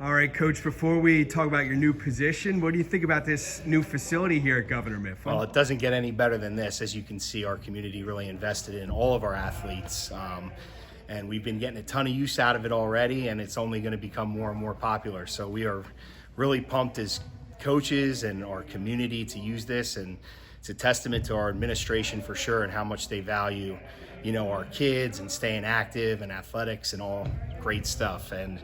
All right, Coach, before we talk about your new position, what do you think about this new facility here at Governor Mifflin? Well, it doesn't get any better than this. As you can see, our community really invested in all of our athletes. And we've been getting a ton of use out of it already, and it's only going to become more and more popular. So we are really pumped as coaches and our community to use this, and it's a testament to our administration for sure and how much they value, our kids and staying active and athletics and all great stuff. And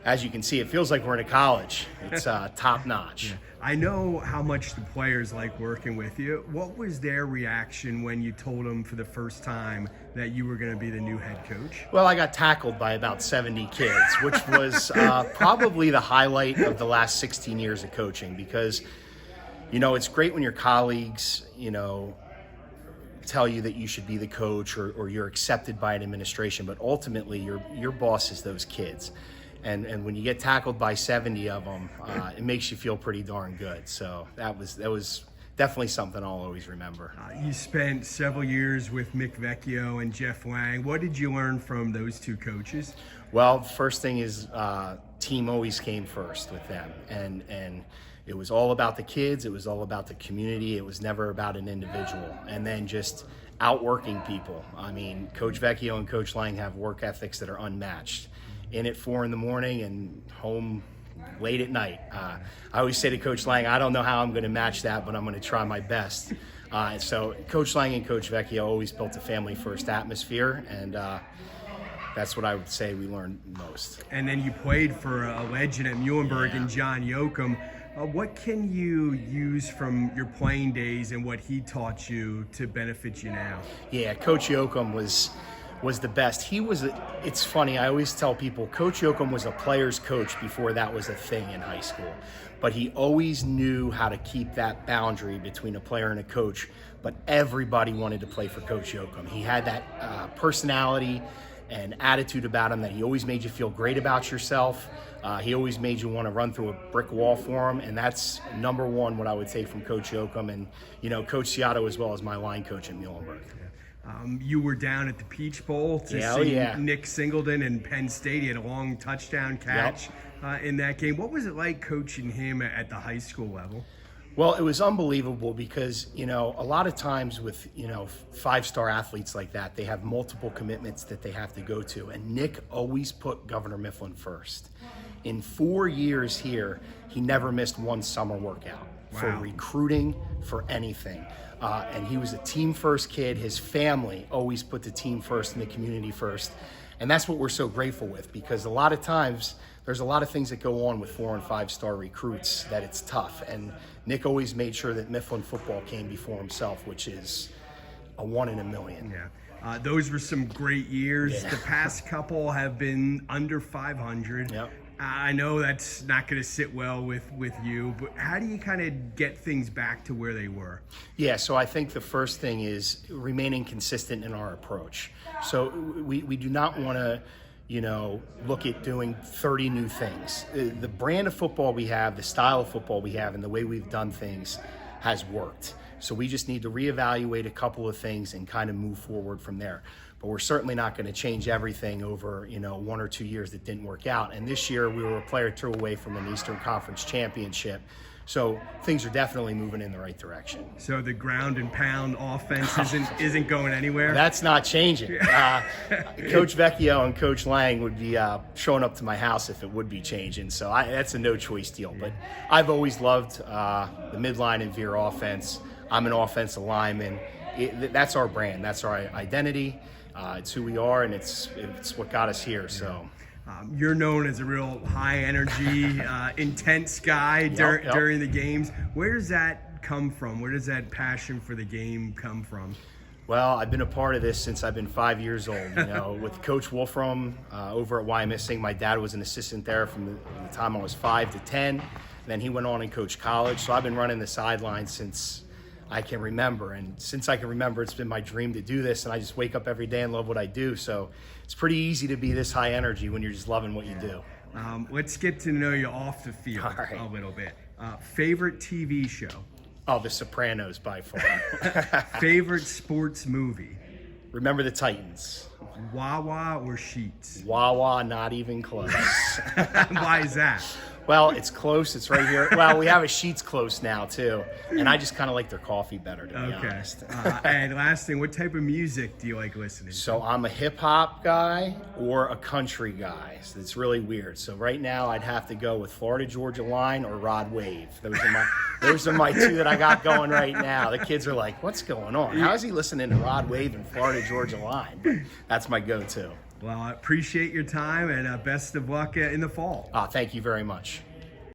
as you can see, it feels like we're in a college. It's top notch. Yeah. I know how much the players like working with you. What was their reaction when you told them for the first time that you were going to be the new head coach? Well, I got tackled by about 70 kids, which was probably the highlight of the last 16 years of coaching, because, it's great when your colleagues, tell you that you should be the coach or you're accepted by an administration, but ultimately your boss is those kids. And when you get tackled by 70 of them, it makes you feel pretty darn good. So that was definitely something I'll always remember. You spent several years with Mick Vecchio and Jeff Lang. What did you learn from those two coaches? Well, the first thing is team always came first with them. And it was all about the kids. It was all about the community. It was never about an individual. And then just outworking people. I mean, Coach Vecchio and Coach Lang have work ethics that are unmatched. In at 4 a.m. and home late at night. I always say to Coach Lang, I don't know how I'm going to match that, but I'm going to try my best. So Coach Lang and Coach Vecchio always built a family-first atmosphere, and that's what I would say we learned most. And then you played for a legend at Muhlenberg and John Yocum. What can you use from your playing days and what he taught you to benefit you now? Yeah, Coach Yocum was the best. It's funny, I always tell people, Coach Yocum was a player's coach before that was a thing in high school. But he always knew how to keep that boundary between a player and a coach, but everybody wanted to play for Coach Yocum. He had that personality and attitude about him that he always made you feel great about yourself. He always made you want to run through a brick wall for him, and that's number one what I would say from Coach Yocum and, Coach Ciotto as well as my line coach at Muhlenberg. You were down at the Peach Bowl to see Nick Singleton and Penn State. He had a long touchdown catch in that game. What was it like coaching him at the high school level? Well, it was unbelievable because, a lot of times with, five-star athletes like that, they have multiple commitments that they have to go to. And Nick always put Governor Mifflin first. In 4 years here, he never missed one summer workout for recruiting, for anything. And he was a team-first kid. His family always put the team first and the community first. And that's what we're so grateful with, because a lot of times there's a lot of things that go on with 4- and 5-star recruits that it's tough. And Nick always made sure that Mifflin football came before himself, which is a 1 in a million. Yeah. Those were some great years. Yeah. The past couple have been under 500. Yep. I know that's not going to sit well with you, but how do you kind of get things back to where they were? Yeah, so I think the first thing is remaining consistent in our approach. So we do not want to, look at doing 30 new things. The brand of football we have, the style of football we have, and the way we've done things has worked. So we just need to reevaluate a couple of things and kind of move forward from there. But we're certainly not going to change everything over, 1 or 2 years that didn't work out. And this year we were a player or two away from an Eastern Conference championship. So things are definitely moving in the right direction. So the ground and pound offense isn't going anywhere? That's not changing. Coach Vecchio and Coach Lang would be showing up to my house if it would be changing. So that's a no-choice deal. But I've always loved the Midline and Veer offense. I'm an offensive lineman. That's our brand. That's our identity. It's who we are, and it's what got us here. So. You're known as a real high-energy, intense guy during the games. Where does that come from? Where does that passion for the game come from? Well, I've been a part of this since I've been 5 years old. With Coach Wolfram over at YMSing, my dad was an assistant there from the time I was 5 to 10. Then he went on and coached college. So I've been running the sidelines since I can remember. And since I can remember, it's been my dream to do this. And I just wake up every day and love what I do. So it's pretty easy to be this high energy when you're just loving what you do. Let's get to know you off the field a little bit. Favorite TV show? Oh, The Sopranos by far. Favorite sports movie? Remember the Titans. Wawa or Sheets? Wawa, not even close. Why is that? Well, it's close. It's right here. Well, we have a Sheets close now, too. And I just kind of like their coffee better, to be honest. And last thing, what type of music do you like listening to? So I'm a hip-hop guy or a country guy. So it's really weird. So right now I'd have to go with Florida Georgia Line or Rod Wave. Those are my two that I got going right now. The kids are like, what's going on? How is he listening to Rod Wave and Florida Georgia Line? But that's my go-to. Well, I appreciate your time and best of luck in the fall. Thank you very much.